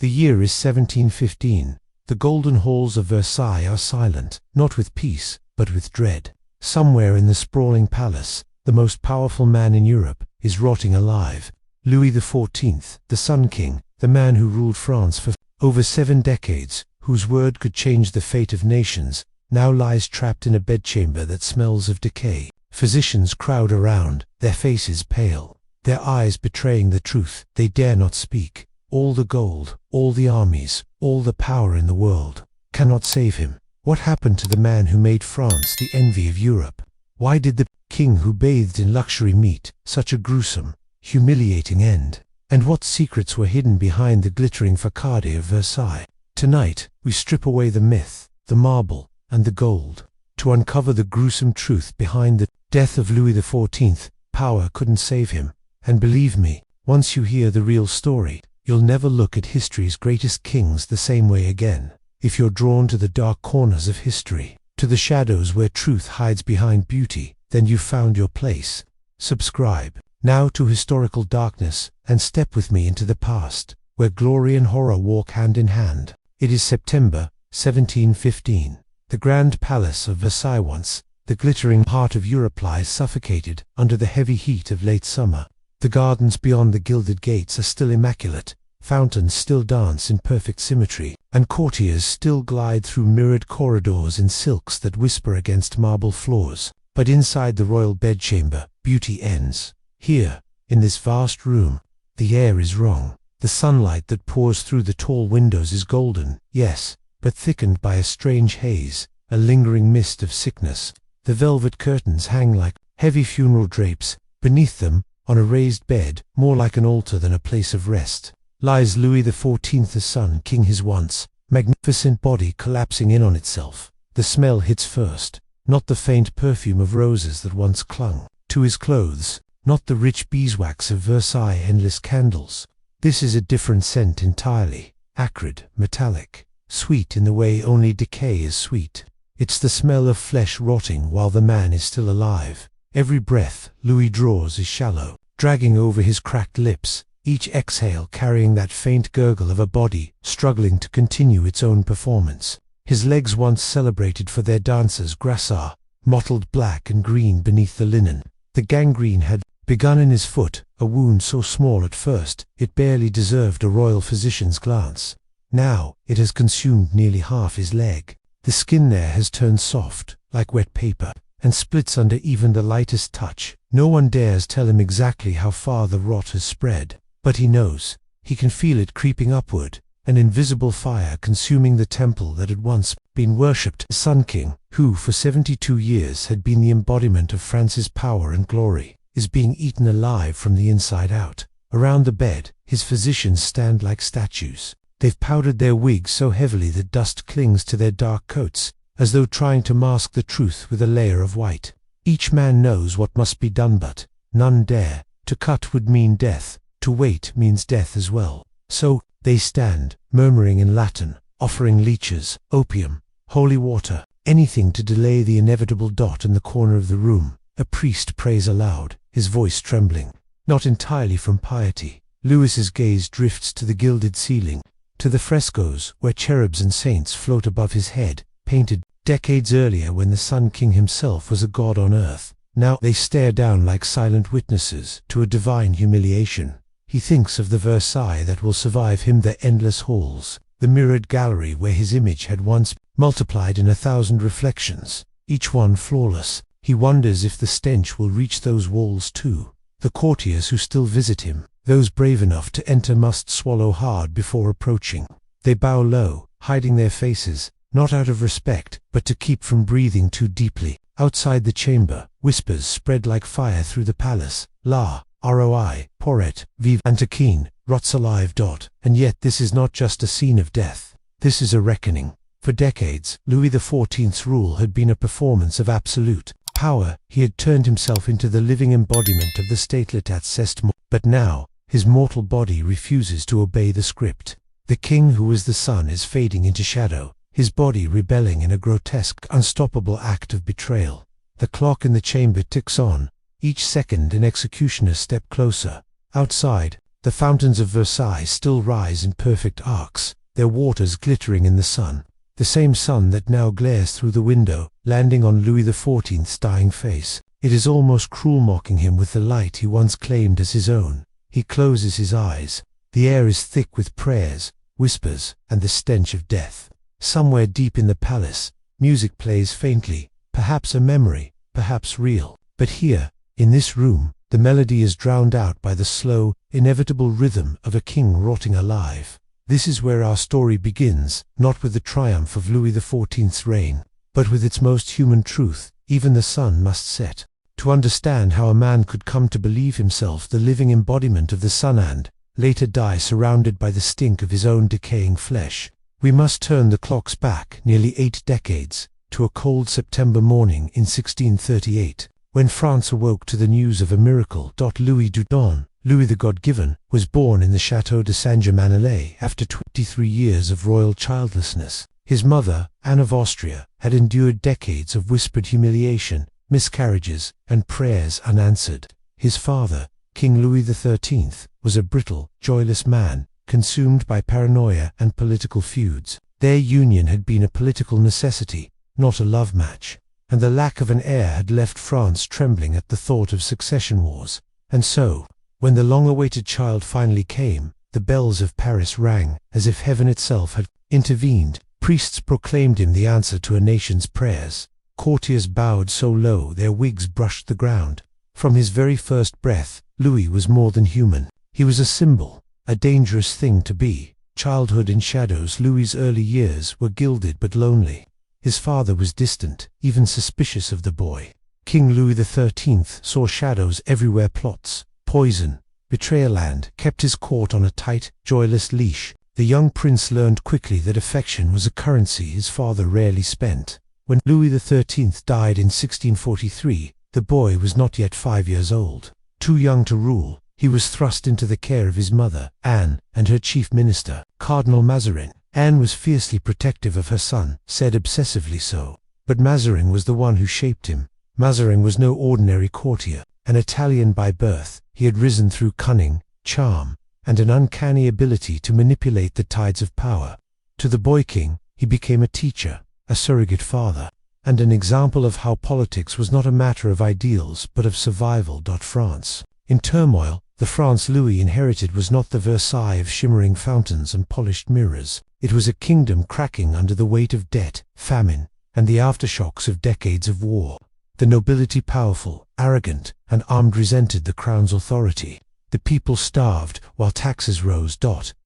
The year is 1715. The golden halls of Versailles are silent, not with peace, but with dread. Somewhere in the sprawling palace, the most powerful man in Europe is rotting alive. Louis XIV, the Sun King, the man who ruled France for over 7 decades, whose word could change the fate of nations, now lies trapped in a bedchamber that smells of decay. Physicians crowd around, their faces pale, their eyes betraying the truth. They dare not speak. All the gold, all the armies, all the power in the world cannot save him. What happened to the man who made France the envy of Europe? Why did the king who bathed in luxury meet such a gruesome, humiliating end? And what secrets were hidden behind the glittering façade of Versailles? Tonight, we strip away the myth, the marble, and the gold, to uncover the gruesome truth behind the death of Louis XIV. Power couldn't save him. And believe me, once you hear the real story, you'll never look at history's greatest kings the same way again. If you're drawn to the dark corners of history, to the shadows where truth hides behind beauty, then you've found your place. Subscribe now to Historical Darkness and step with me into the past, where glory and horror walk hand in hand. It is September 1715. The grand Palace of Versailles, once the glittering heart of Europe, lies suffocated under the heavy heat of late summer. The gardens beyond the gilded gates are still immaculate, fountains still dance in perfect symmetry, and courtiers still glide through mirrored corridors in silks that whisper against marble floors. But inside the royal bedchamber, beauty ends. Here, in this vast room, the air is wrong. The sunlight that pours through the tall windows is golden, yes, but thickened by a strange haze, a lingering mist of sickness. The velvet curtains hang like heavy funeral drapes. Beneath them, on a raised bed, more like an altar than a place of rest, lies Louis XIV, the Sun King, his once magnificent body collapsing in on itself. The smell hits first, not the faint perfume of roses that once clung to his clothes, not the rich beeswax of Versailles' endless candles. This is a different scent entirely, acrid, metallic, sweet in the way only decay is sweet. It's the smell of flesh rotting while the man is still alive. Every breath Louis draws is shallow, dragging over his cracked lips, each exhale carrying that faint gurgle of a body struggling to continue its own performance. His legs, once celebrated for their dances grassy, mottled black and green beneath the linen. The gangrene had begun in his foot, a wound so small at first it barely deserved a royal physician's glance. Now it has consumed nearly half his leg. The skin there has turned soft, like wet paper, and splits under even the lightest touch. No one dares tell him exactly how far the rot has spread, but he knows. He can feel it creeping upward, an invisible fire consuming the temple that had once been worshipped. The Sun King, who for 72 years had been the embodiment of France's power and glory, is being eaten alive from the inside out. Around the bed, his physicians stand like statues. They've powdered their wigs so heavily that dust clings to their dark coats, as though trying to mask the truth with a layer of white. Each man knows what must be done, but none dare. To cut would mean death, to wait means death as well. So they stand, murmuring in Latin, offering leeches, opium, holy water, anything to delay the inevitable dot in the corner of the room. A priest prays aloud, his voice trembling, not entirely from piety. Louis's gaze drifts to the gilded ceiling, to the frescoes where cherubs and saints float above his head, painted decades earlier when the Sun King himself was a god on earth. Now they stare down like silent witnesses to a divine humiliation. He thinks of the Versailles that will survive him, the endless halls, the mirrored gallery where his image had once multiplied in 1,000 reflections, each one flawless. He wonders if the stench will reach those walls too. The courtiers who still visit him, those brave enough to enter, must swallow hard before approaching. They bow low, hiding their faces, not out of respect, but to keep from breathing too deeply. Outside the chamber, whispers spread like fire through the palace. La, roi, pourrait, vive, Antoquin, rots alive. And yet this is not just a scene of death. This is a reckoning. For decades, Louis XIV's rule had been a performance of absolute power. He had turned himself into the living embodiment of the statelet cest. But now, his mortal body refuses to obey the script. The king who was the sun is fading into shadow, his body rebelling in a grotesque, unstoppable act of betrayal. The clock in the chamber ticks on, each second an executioner's step closer. Outside, The fountains of Versailles still rise in perfect arcs, their waters glittering in the sun. The same sun that now glares through the window, landing on Louis XIV's dying face. It is almost cruel, mocking him with the light he once claimed as his own. He closes his eyes. The air is thick with prayers, whispers, and the stench of death. Somewhere deep in the palace, music plays faintly, perhaps a memory, perhaps real. But here, in this room, the melody is drowned out by the slow, inevitable rhythm of a king rotting alive. This is where our story begins, not with the triumph of Louis XIV's reign, but with its most human truth: even the sun must set. To understand how a man could come to believe himself the living embodiment of the sun and, later die surrounded by the stink of his own decaying flesh, we must turn the clocks back nearly 8 decades, to a cold September morning in 1638, when France awoke to the news of a miracle. Louis Dudon, Louis the God-given, was born in the Château de Saint-Germain-en-Laye after 23 years of royal childlessness. His mother, Anne of Austria, had endured decades of whispered humiliation, miscarriages, and prayers unanswered. His father, King Louis XIII, was a brittle, joyless man, consumed by paranoia and political feuds. Their union had been a political necessity, not a love match, and the lack of an heir had left France trembling at the thought of succession wars. And so, when the long-awaited child finally came, the bells of Paris rang, as if heaven itself had intervened. Priests proclaimed him the answer to a nation's prayers. Courtiers bowed so low their wigs brushed the ground. From his very first breath, Louis was more than human. He was a symbol, a dangerous thing to be. Childhood in shadows. Louis's early years were gilded but lonely. His father was distant, even suspicious of the boy. King Louis XIII saw shadows everywhere: plots, poison, betrayal, and kept his court on a tight, joyless leash. The young prince learned quickly that affection was a currency his father rarely spent. When Louis XIII died in 1643, the boy was not yet 5 years old. Too young to rule, he was thrust into the care of his mother, Anne, and her chief minister, Cardinal Mazarin. Anne was fiercely protective of her son, said obsessively so. But Mazarin was the one who shaped him. Mazarin was no ordinary courtier. An Italian by birth, he had risen through cunning, charm, and an uncanny ability to manipulate the tides of power. To the boy king, he became a teacher, a surrogate father, and an example of how politics was not a matter of ideals but of survival. France, in turmoil, the France Louis inherited was not the Versailles of shimmering fountains and polished mirrors. It was a kingdom cracking under the weight of debt, famine, and the aftershocks of decades of war. The nobility, powerful, arrogant, and armed, resented the crown's authority. The people starved while taxes rose.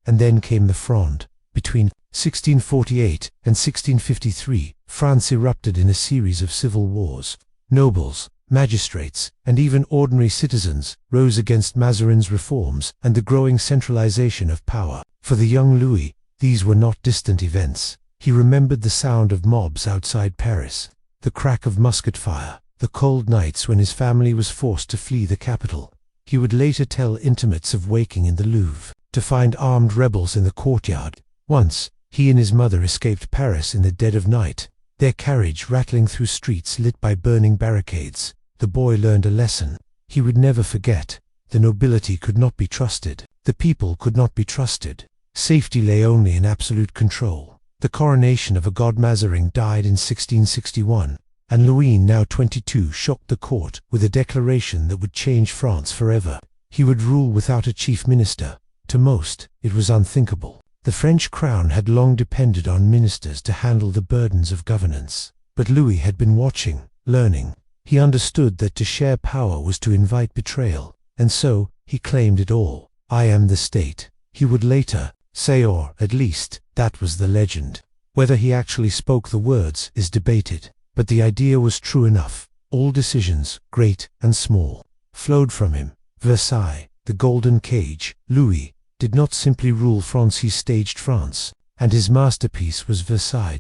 And then came the Fronde. Between 1648 and 1653, France erupted in a series of civil wars. Nobles, magistrates, and even ordinary citizens rose against Mazarin's reforms and the growing centralization of power. For the young Louis, these were not distant events. He remembered the sound of mobs outside Paris, the crack of musket fire, the cold nights when his family was forced to flee the capital. He would later tell intimates of waking in the Louvre to find armed rebels in the courtyard. Once, he and his mother escaped Paris in the dead of night, their carriage rattling through streets lit by burning barricades. The boy learned a lesson he would never forget. The nobility could not be trusted. The people could not be trusted. Safety lay only in absolute control. The coronation of a god. Mazarin died in 1661, and Louis, now 22, shocked the court with a declaration that would change France forever. He would rule without a chief minister. To most, it was unthinkable. The French crown had long depended on ministers to handle the burdens of governance. But Louis had been watching, learning. He understood that to share power was to invite betrayal, and so he claimed it all. "I am the state," he would later say, or at least, that was the legend. Whether he actually spoke the words is debated, but the idea was true enough. All decisions, great and small, flowed from him. Versailles, the golden cage. Louis did not simply rule France, he staged France, and his masterpiece was Versailles.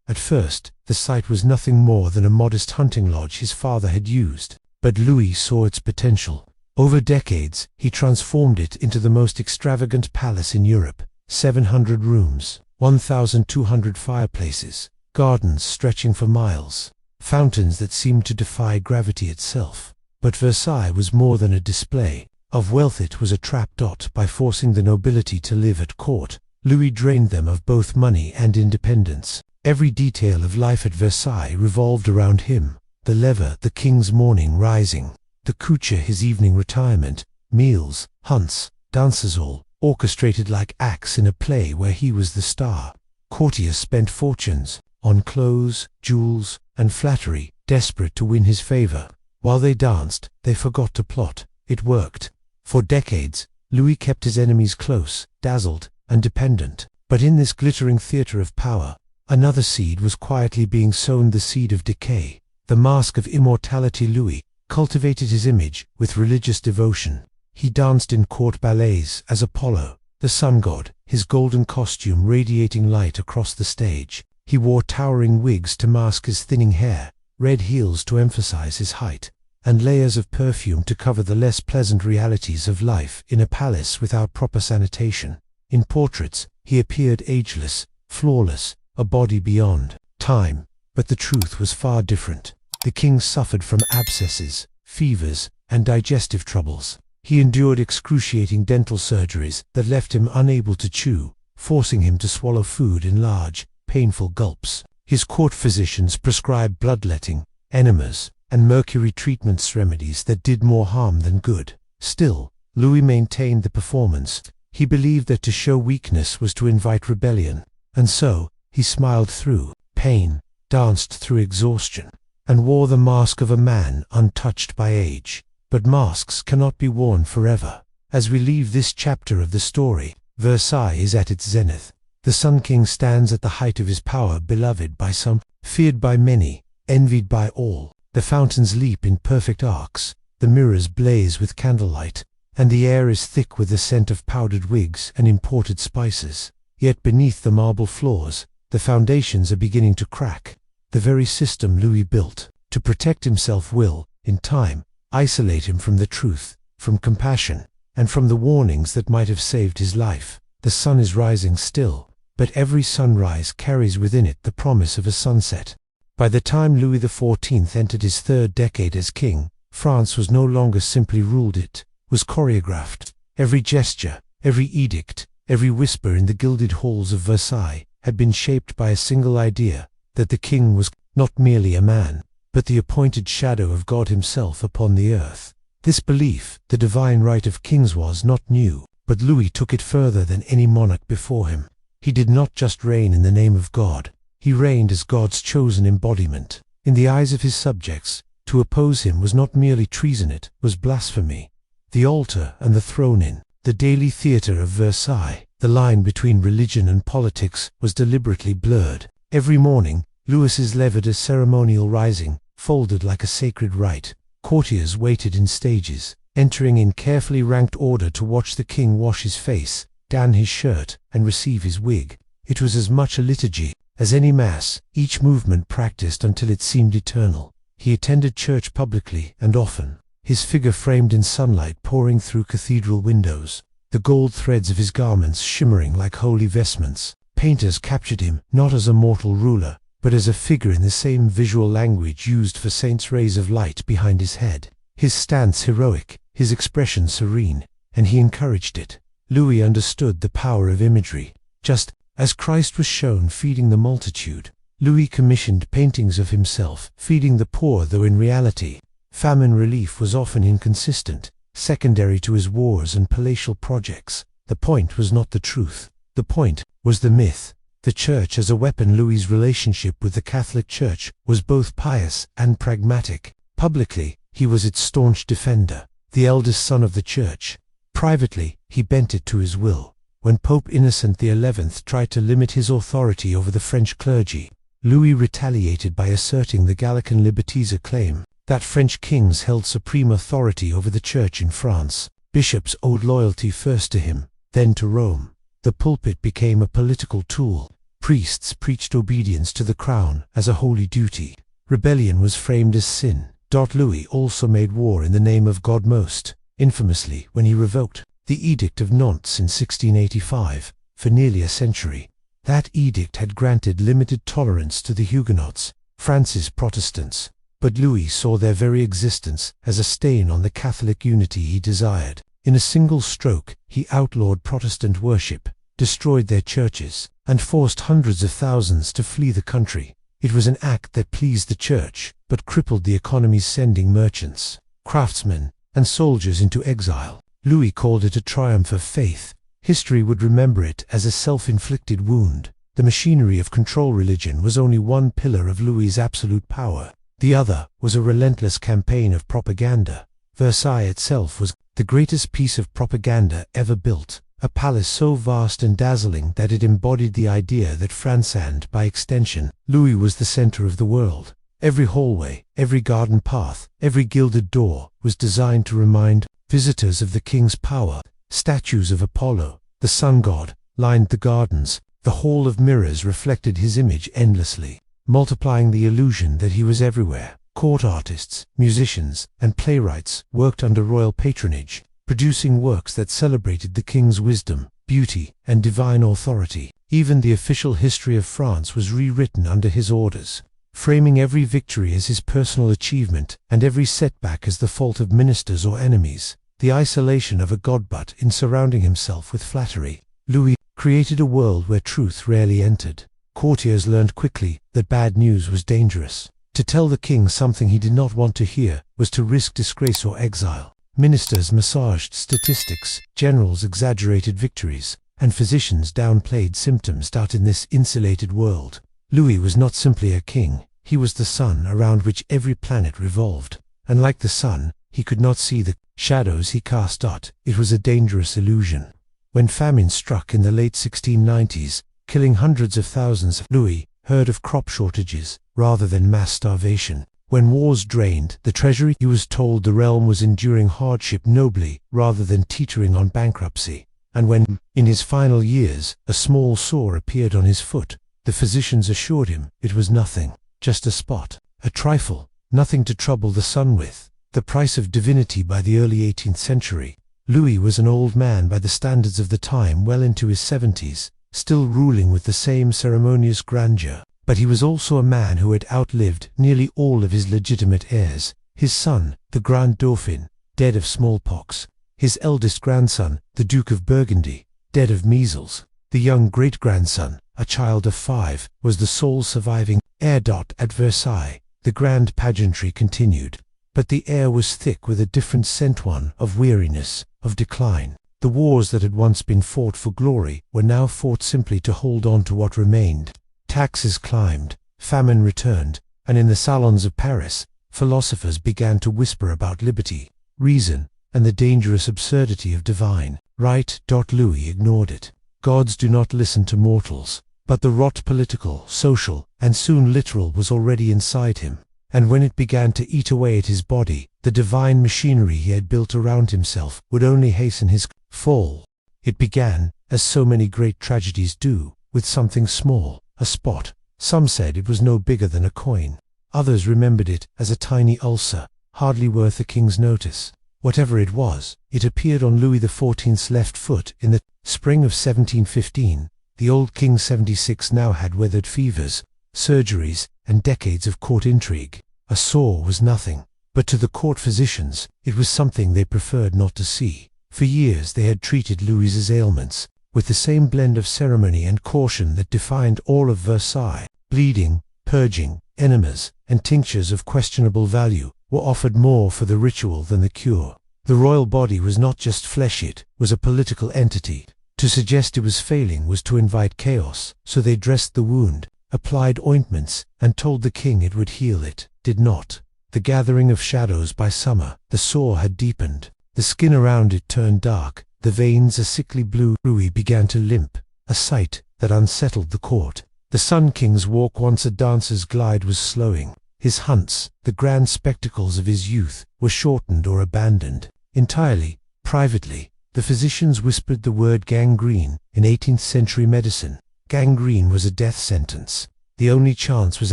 At first, the site was nothing more than a modest hunting lodge his father had used, but Louis saw its potential. Over decades, he transformed it into the most extravagant palace in Europe. 700 rooms, 1,200 fireplaces, gardens stretching for miles, fountains that seemed to defy gravity itself. But Versailles was more than a display. Of wealth it was a trap. By forcing the nobility to live at court, Louis drained them of both money and independence. Every detail of life at Versailles revolved around him: the lever, the king's morning rising; the courier, his evening retirement; meals, hunts, dances, all orchestrated like acts in a play where he was the star. Courtiers spent fortunes on clothes, jewels, and flattery, desperate to win his favor. While they danced, they forgot to plot. It worked. For decades, Louis kept his enemies close, dazzled, and dependent. But in this glittering theater of power, another seed was quietly being sown, the seed of decay. The mask of immortality. Louis cultivated his image with religious devotion. He danced in court ballets as Apollo, the sun god, his golden costume radiating light across the stage. He wore towering wigs to mask his thinning hair, red heels to emphasize his height, and layers of perfume to cover the less pleasant realities of life in a palace without proper sanitation. In portraits, he appeared ageless, flawless, a body beyond time. But the truth was far different. The king suffered from abscesses, fevers, and digestive troubles. He endured excruciating dental surgeries that left him unable to chew, forcing him to swallow food in large, painful gulps. His court physicians prescribed bloodletting, enemas, and mercury treatments, remedies that did more harm than good. Still, Louis maintained the performance. He believed that to show weakness was to invite rebellion, and so he smiled through pain, danced through exhaustion, and wore the mask of a man untouched by age. But masks cannot be worn forever. As we leave this chapter of the story, Versailles is at its zenith. The Sun King stands at the height of his power, beloved by some, feared by many, envied by all. The fountains leap in perfect arcs, the mirrors blaze with candlelight, and the air is thick with the scent of powdered wigs and imported spices. Yet beneath the marble floors, the foundations are beginning to crack. The very system Louis built to protect himself will, in time, isolate him from the truth, from compassion, and from the warnings that might have saved his life. The sun is rising still, but every sunrise carries within it the promise of a sunset. By the time Louis XIV entered his third decade as king, France was no longer simply ruled, it was choreographed. Every gesture, every edict, every whisper in the gilded halls of Versailles had been shaped by a single idea, that the king was not merely a man, but the appointed shadow of God himself upon the earth. This belief, the divine right of kings, was not new, but Louis took it further than any monarch before him. He did not just reign in the name of God, he reigned as God's chosen embodiment. In the eyes of his subjects, to oppose him was not merely treason, it was blasphemy. The altar and the throne in the daily theatre of Versailles, the line between religion and politics was deliberately blurred. Every morning, Louis's levered a ceremonial rising, folded like a sacred rite. Courtiers waited in stages, entering in carefully ranked order to watch the king wash his face, don his shirt, and receive his wig. It was as much a liturgy as any mass, each movement practiced until it seemed eternal. He attended church publicly and often, his figure framed in sunlight pouring through cathedral windows, the gold threads of his garments shimmering like holy vestments. Painters captured him not as a mortal ruler, but as a figure in the same visual language used for saints' rays of light behind his head. His stance heroic, his expression serene, and he encouraged it. Louis understood the power of imagery. Just as Christ was shown feeding the multitude, Louis commissioned paintings of himself feeding the poor, though in reality, famine relief was often inconsistent, secondary to his wars and palatial projects. The point was not the truth. The point was the myth. The church as a weapon. Louis's relationship with the Catholic Church was both pious and pragmatic. Publicly, he was its staunch defender, the eldest son of the church. Privately, he bent it to his will. When Pope Innocent XI tried to limit his authority over the French clergy, Louis retaliated by asserting the Gallican Liberties claim that French kings held supreme authority over the church in France. Bishops owed loyalty first to him, then to Rome. The pulpit became a political tool. Priests preached obedience to the crown as a holy duty. Rebellion was framed as sin. Louis also made war in the name of God, most infamously when he revoked the Edict of Nantes in 1685, for nearly a century. That edict had granted limited tolerance to the Huguenots, France's Protestants, but Louis saw their very existence as a stain on the Catholic unity he desired. In a single stroke, he outlawed Protestant worship, destroyed their churches, and forced hundreds of thousands to flee the country. It was an act that pleased the church, but crippled the economy, sending merchants, craftsmen, and soldiers into exile. Louis called it a triumph of faith. History would remember it as a self-inflicted wound. The machinery of control religion was only one pillar of Louis's absolute power. The other was a relentless campaign of propaganda. Versailles itself was the greatest piece of propaganda ever built, a palace so vast and dazzling that it embodied the idea that France and, by extension, Louis was the center of the world. Every hallway, every garden path, every gilded door was designed to remind visitors of the king's power. Statues of Apollo, the sun god, lined the gardens. The hall of mirrors reflected his image endlessly, multiplying the illusion that he was everywhere. Court artists, musicians, and playwrights worked under royal patronage, producing works that celebrated the king's wisdom, beauty, and divine authority. Even the official history of France was rewritten under his orders, framing every victory as his personal achievement and every setback as the fault of ministers or enemies. The isolation of a godbutt in surrounding himself with flattery. Louis created a world where truth rarely entered. Courtiers learned quickly that bad news was dangerous. To tell the king something he did not want to hear was to risk disgrace or exile. Ministers massaged statistics, generals exaggerated victories, and physicians downplayed symptoms. In this insulated world, Louis was not simply a king, he was the sun around which every planet revolved. And like the sun, he could not see the shadows he cast. It was a dangerous illusion. When famine struck in the late 1690s, killing hundreds of thousands, Louis heard of crop shortages rather than mass starvation. When wars drained the treasury, he was told the realm was enduring hardship nobly rather than teetering on bankruptcy. And when, in his final years, a small sore appeared on his foot, the physicians assured him it was nothing, just a spot, a trifle, nothing to trouble the sun with. The price of divinity. By the early 18th century, Louis was an old man by the standards of the time, well into his 70s, still ruling with the same ceremonious grandeur. But he was also a man who had outlived nearly all of his legitimate heirs. His son, the Grand Dauphin, dead of smallpox. His eldest grandson, the Duke of Burgundy, dead of measles. The young great-grandson, a child of 5, was the sole surviving heir. At Versailles, the grand pageantry continued. But the air was thick with a different scent, one of weariness, of decline. The wars that had once been fought for glory were now fought simply to hold on to what remained. Taxes climbed, famine returned, and in the salons of Paris, philosophers began to whisper about liberty, reason, and the dangerous absurdity of divine right. Louis ignored it. Gods do not listen to mortals, but the rot, political, social, and soon literal, was already inside him. And when it began to eat away at his body, the divine machinery he had built around himself would only hasten his fall. It began, as so many great tragedies do, with something small, a spot. Some said it was no bigger than a coin. Others remembered it as a tiny ulcer, hardly worth a king's notice. Whatever it was, it appeared on Louis XIV's left foot in the spring of 1715. The old king, 76, now had weathered fevers, surgeries, and decades of court intrigue. A sore was nothing, but to the court physicians, it was something they preferred not to see. For years they had treated Louis's ailments with the same blend of ceremony and caution that defined all of Versailles. Bleeding, purging, enemas, and tinctures of questionable value were offered more for the ritual than the cure. The royal body was not just flesh, it was a political entity. To suggest it was failing was to invite chaos, so they dressed the wound, applied ointments, and told the king it would heal. It did not. The gathering of shadows by summer, the sore had deepened. The skin around it turned dark, the veins a sickly blue. Louis began to limp, a sight that unsettled the court. The Sun King's walk, once a dancer's glide, was slowing. His hunts, the grand spectacles of his youth, were shortened or abandoned. Entirely, privately, the physicians whispered the word gangrene. In 18th century medicine, gangrene was a death sentence. The only chance was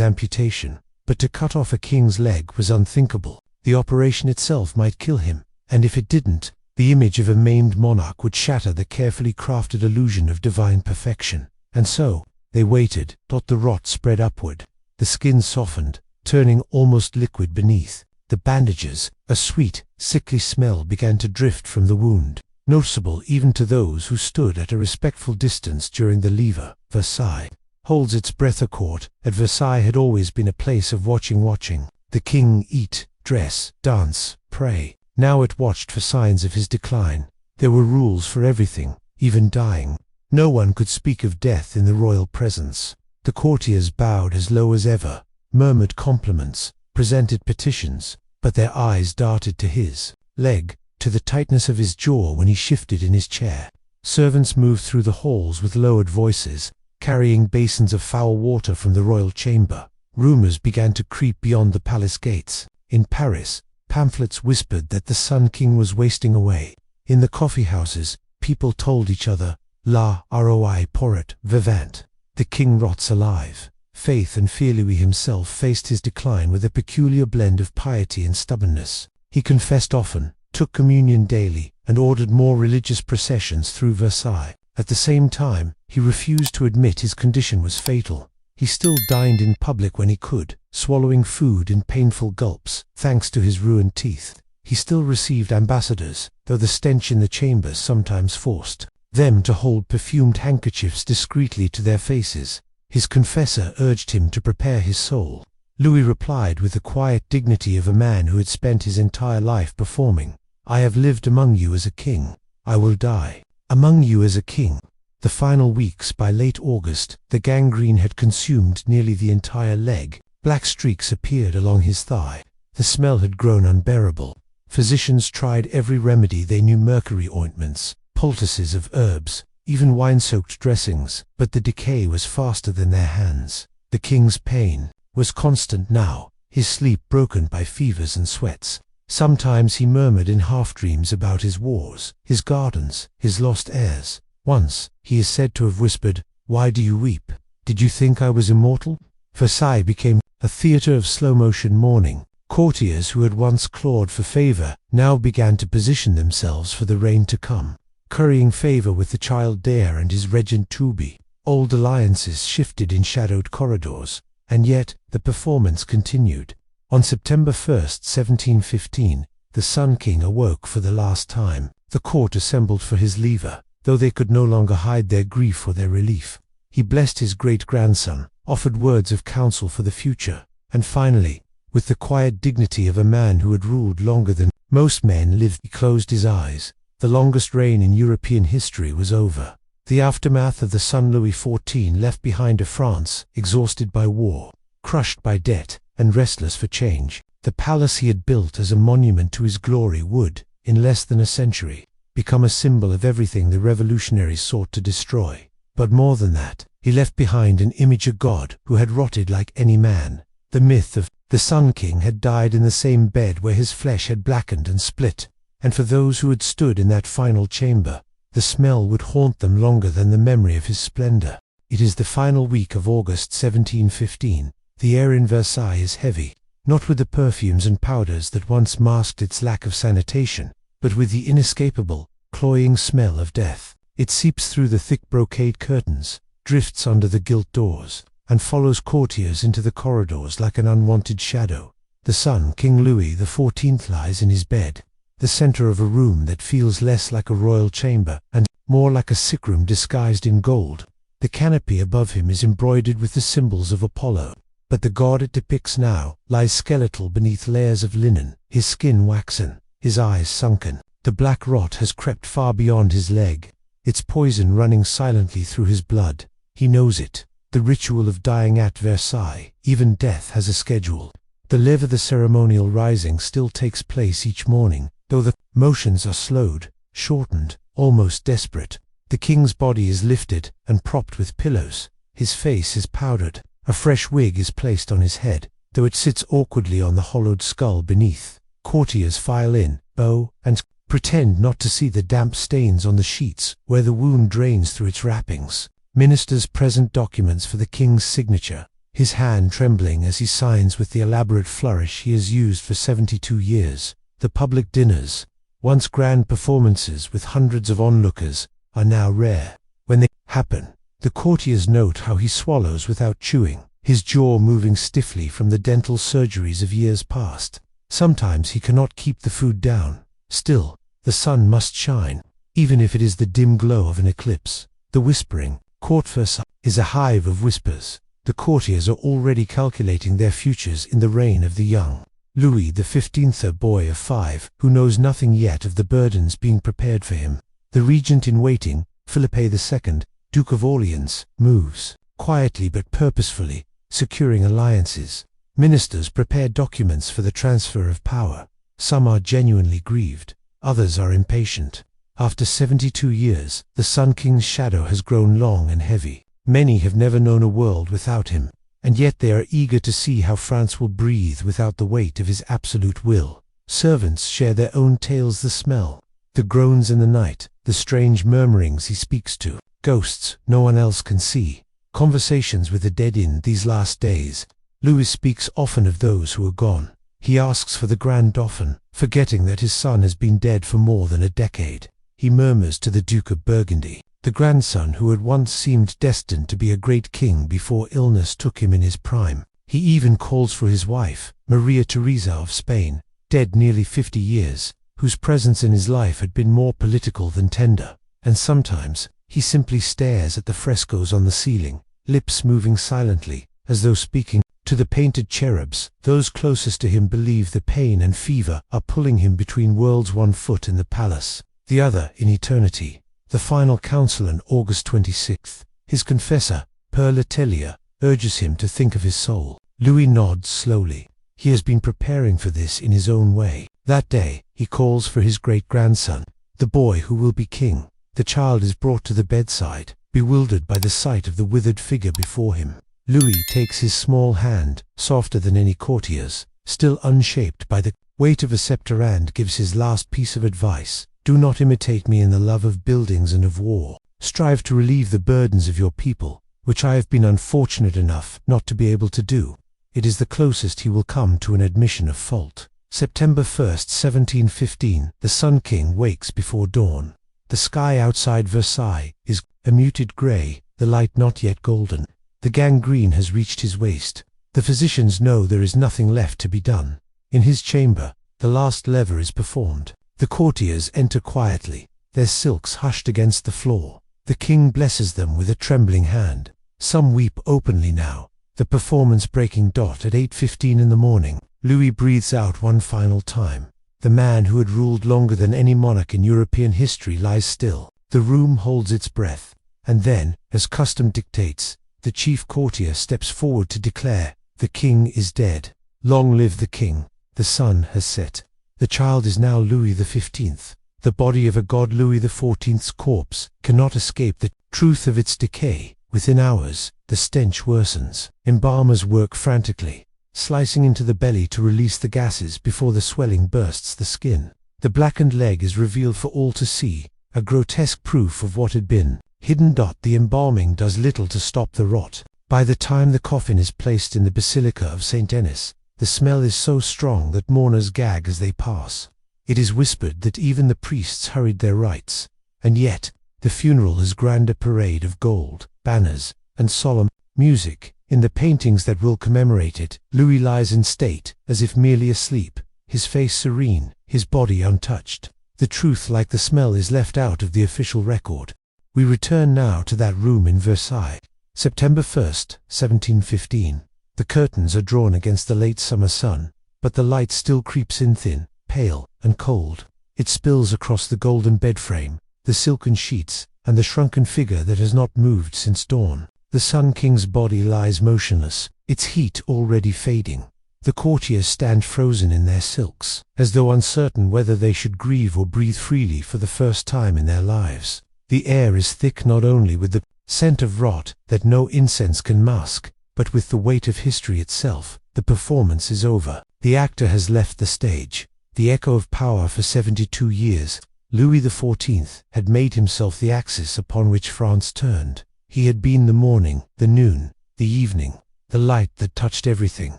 amputation. But to cut off a king's leg was unthinkable. The operation itself might kill him, and if it didn't, the image of a maimed monarch would shatter the carefully crafted illusion of divine perfection. And so, they waited. The rot spread upward. The skin softened, turning almost liquid beneath. the bandages, a sweet, sickly smell began to drift from the wound, noticeable even to those who stood at a respectful distance during the lever. Versailles holds its breath. A court at Versailles had always been a place of watching. The king eat, dress, dance, pray. Now it watched for signs of his decline. There were rules for everything, even dying. No one could speak of death in the royal presence. The courtiers bowed as low as ever, murmured compliments, presented petitions, but their eyes darted to his leg, to the tightness of his jaw when he shifted in his chair. Servants moved through the halls with lowered voices, carrying basins of foul water from the royal chamber. Rumors began to creep beyond the palace gates. In Paris, pamphlets whispered that the Sun King was wasting away. In the coffee houses, people told each other, "La roi pourrit vivant." The king rots alive. Faith and fear. Louis himself faced his decline with a peculiar blend of piety and stubbornness. He confessed often, took communion daily, and ordered more religious processions through Versailles. At the same time, he refused to admit his condition was fatal. He still dined in public when he could, swallowing food in painful gulps, thanks to his ruined teeth. He still received ambassadors, though the stench in the chambers sometimes forced them to hold perfumed handkerchiefs discreetly to their faces. His confessor urged him to prepare his soul. Louis replied with the quiet dignity of a man who had spent his entire life performing. "I have lived among you as a king. I will die among you as a king." The final weeks. By late August, the gangrene had consumed nearly the entire leg. Black streaks appeared along his thigh. The smell had grown unbearable. Physicians tried every remedy they knew: mercury ointments, poultices of herbs, even wine-soaked dressings, but the decay was faster than their hands. The king's pain was constant now, his sleep broken by fevers and sweats. Sometimes he murmured in half-dreams about his wars, his gardens, his lost heirs. Once, he is said to have whispered, "Why do you weep? Did you think I was immortal?" Versailles became a theater of slow-motion mourning. Courtiers who had once clawed for favor now began to position themselves for the reign to come, currying favor with the child heir and his regent to-be. Old alliances shifted in shadowed corridors, and yet the performance continued. On September 1st, 1715, the Sun King awoke for the last time. The court assembled for his lever, though they could no longer hide their grief or their relief. He blessed his great-grandson, offered words of counsel for the future, and finally, with the quiet dignity of a man who had ruled longer than most men lived, he closed his eyes. The longest reign in European history was over. The aftermath of the son Louis XIV left behind a France exhausted by war, crushed by debt, and restless for change. The palace he had built as a monument to his glory would, in less than a century, become a symbol of everything the revolutionaries sought to destroy. But more than that, he left behind an image of God who had rotted like any man. The myth of the Sun King had died in the same bed where his flesh had blackened and split, and for those who had stood in that final chamber, the smell would haunt them longer than the memory of his splendor. It is the final week of August 1715. The air in Versailles is heavy, not with the perfumes and powders that once masked its lack of sanitation, but with the inescapable, cloying smell of death. It seeps through the thick brocade curtains, drifts under the gilt doors, and follows courtiers into the corridors like an unwanted shadow. The Sun King Louis XIV lies in his bed, the center of a room that feels less like a royal chamber and more like a sick room disguised in gold. The canopy above him is embroidered with the symbols of Apollo, but the god it depicts now lies skeletal beneath layers of linen, his skin waxen, his eyes sunken. The black rot has crept far beyond his leg, its poison running silently through his blood. He knows it, the ritual of dying at Versailles. Even death has a schedule. The lever, the ceremonial rising, still takes place each morning, though the motions are slowed, shortened, almost desperate. The king's body is lifted and propped with pillows. His face is powdered. A fresh wig is placed on his head, though it sits awkwardly on the hollowed skull beneath. Courtiers file in, bow, and pretend not to see the damp stains on the sheets where the wound drains through its wrappings. Ministers present documents for the king's signature, his hand trembling as he signs with the elaborate flourish he has used for 72 years. The public dinners, once grand performances with hundreds of onlookers, are now rare. When they happen, the courtiers note how he swallows without chewing, his jaw moving stiffly from the dental surgeries of years past. Sometimes he cannot keep the food down. Still, the sun must shine, even if it is the dim glow of an eclipse. The whispering court Versailles is a hive of whispers. The courtiers are already calculating their futures in the reign of the young Louis XV, a boy of 5, who knows nothing yet of the burdens being prepared for him. The regent in waiting, Philippe II, Duke of Orleans, moves quietly but purposefully, securing alliances. Ministers prepare documents for the transfer of power. Some are genuinely grieved, others are impatient. After 72 years, the Sun King's shadow has grown long and heavy. Many have never known a world without him, and yet they are eager to see how France will breathe without the weight of his absolute will. Servants share their own tales, the smell, the groans in the night, the strange murmurings he speaks to, ghosts no one else can see, conversations with the dead. In these last days, Louis speaks often of those who are gone. He asks for the Grand Dauphin, forgetting that his son has been dead for more than a decade. He murmurs to the Duke of Burgundy, the grandson who had once seemed destined to be a great king before illness took him in his prime. He even calls for his wife, Maria Theresa of Spain, dead nearly 50 years, whose presence in his life had been more political than tender. And sometimes, he simply stares at the frescoes on the ceiling, lips moving silently, as though speaking to the painted cherubs. Those closest to him believe the pain and fever are pulling him between worlds, one foot in the palace, the other in eternity. The final council on August 26th, his confessor, Père Letellier, urges him to think of his soul. Louis nods slowly. He has been preparing for this in his own way. That day, he calls for his great-grandson, the boy who will be king. The child is brought to the bedside, bewildered by the sight of the withered figure before him. Louis takes his small hand, softer than any courtier's, still unshaped by the weight of a scepter, and gives his last piece of advice. Do not imitate me in the love of buildings and of war. Strive to relieve the burdens of your people, which I have been unfortunate enough not to be able to do. It is the closest he will come to an admission of fault. September 1st, 1715, the Sun King wakes before dawn. The sky outside Versailles is a muted grey, the light not yet golden. The gangrene has reached his waist. The physicians know there is nothing left to be done. In his chamber, the last lever is performed. The courtiers enter quietly, their silks hushed against the floor. The king blesses them with a trembling hand. Some weep openly now. The performance breaking dot at 8:15 in the morning. Louis breathes out one final time. The man who had ruled longer than any monarch in European history lies still. The room holds its breath. And then, as custom dictates, the chief courtier steps forward to declare, "The king is dead. Long live the king. The sun has set." The child is now Louis XV. The body of a god, Louis XIV's corpse, cannot escape the truth of its decay. Within hours, the stench worsens. Embalmers work frantically, slicing into the belly to release the gases before the swelling bursts the skin. The blackened leg is revealed for all to see, a grotesque proof of what had been hidden. The embalming does little to stop the rot. By the time the coffin is placed in the Basilica of St. Denis, the smell is so strong that mourners gag as they pass. It is whispered that even the priests hurried their rites. And yet, the funeral is grander parade of gold, banners, and solemn music. In the paintings that will commemorate it, Louis lies in state, as if merely asleep, his face serene, his body untouched. The truth, like the smell, is left out of the official record. We return now to that room in Versailles. September 1st, 1715. The curtains are drawn against the late summer sun, but the light still creeps in thin, pale, and cold. It spills across the golden bed frame, the silken sheets, and the shrunken figure that has not moved since dawn. The Sun King's body lies motionless, its heat already fading. The courtiers stand frozen in their silks, as though uncertain whether they should grieve or breathe freely for the first time in their lives. The air is thick not only with the scent of rot that no incense can mask, but with the weight of history itself. The performance is over. The actor has left the stage. The echo of power for 72 years, Louis XIV had made himself the axis upon which France turned. He had been the morning, the noon, the evening, the light that touched everything.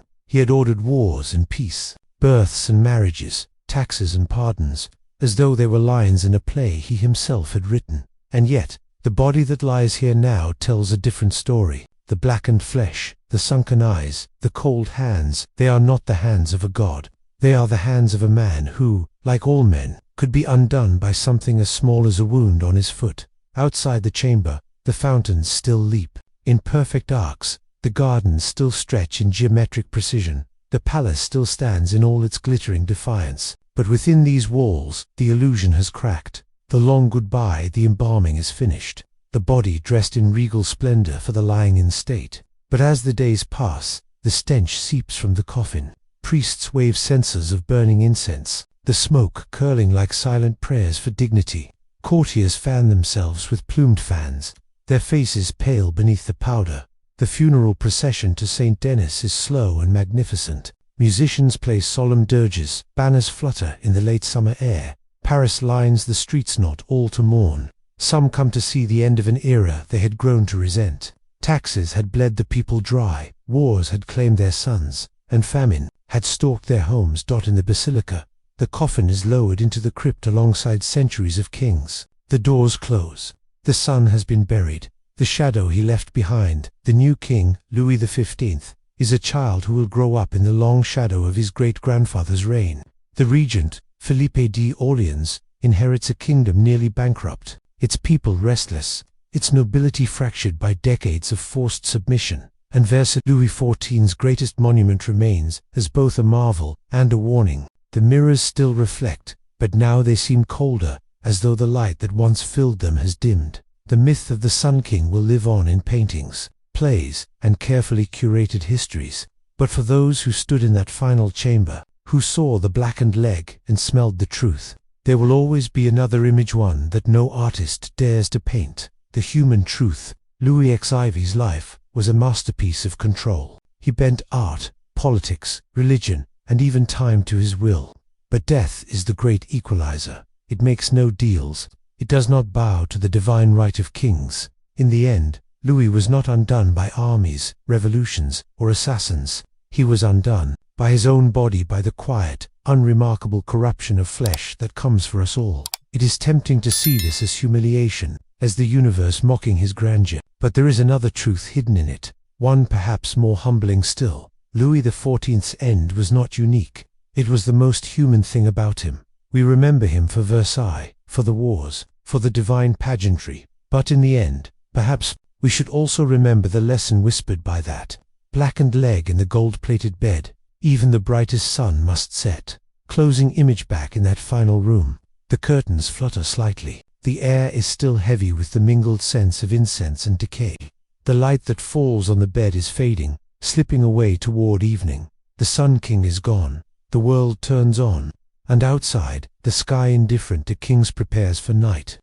He had ordered wars and peace, births and marriages, taxes and pardons, as though they were lines in a play he himself had written. And yet, the body that lies here now tells a different story. The blackened flesh, the sunken eyes, the cold hands, they are not the hands of a god. They are the hands of a man who, like all men, could be undone by something as small as a wound on his foot. Outside the chamber, the fountains still leap in perfect arcs, the gardens still stretch in geometric precision, the palace still stands in all its glittering defiance. But within these walls, the illusion has cracked. The long goodbye, the embalming is finished, the body dressed in regal splendor for the lying in state. But as the days pass, the stench seeps from the coffin. Priests wave censers of burning incense, the smoke curling like silent prayers for dignity. Courtiers fan themselves with plumed fans, their faces pale beneath the powder. The funeral procession to St. Denis is slow and magnificent. Musicians play solemn dirges, banners flutter in the late summer air. Paris lines the streets, not all to mourn. Some come to see the end of an era they had grown to resent. Taxes had bled the people dry, wars had claimed their sons, and famine had stalked their homes. In the basilica, the coffin is lowered into the crypt alongside centuries of kings. The doors close. The son has been buried. The shadow he left behind, the new king, Louis XV, is a child who will grow up in the long shadow of his great-grandfather's reign. The regent, Philippe d'Orléans, inherits a kingdom nearly bankrupt, its people restless, its nobility fractured by decades of forced submission. And Versailles, Louis XIV's greatest monument, remains as both a marvel and a warning. The mirrors still reflect, but now they seem colder, as though the light that once filled them has dimmed. The myth of the Sun King will live on in paintings, plays, and carefully curated histories. But for those who stood in that final chamber, who saw the blackened leg and smelled the truth, there will always be another image, one that no artist dares to paint. The human truth. Louis XIV's life was a masterpiece of control. He bent art, politics, religion, and even time to his will. But death is the great equalizer. It makes no deals. It does not bow to the divine right of kings. In the end, Louis was not undone by armies, revolutions, or assassins. He was undone by his own body, by the quiet, unremarkable corruption of flesh that comes for us all. It is tempting to see this as humiliation, as the universe mocking his grandeur. But there is another truth hidden in it, one perhaps more humbling still. Louis XIV's end was not unique. It was the most human thing about him. We remember him for Versailles, for the wars, for the divine pageantry. But in the end, perhaps, we should also remember the lesson whispered by that blackened leg in the gold-plated bed. Even the brightest sun must set. Closing image. Back in that final room, the curtains flutter slightly. The air is still heavy with the mingled sense of incense and decay. The light that falls on the bed is fading, slipping away toward evening. The Sun King is gone. The world turns on, and outside, the sky, indifferent to kings, prepares for night.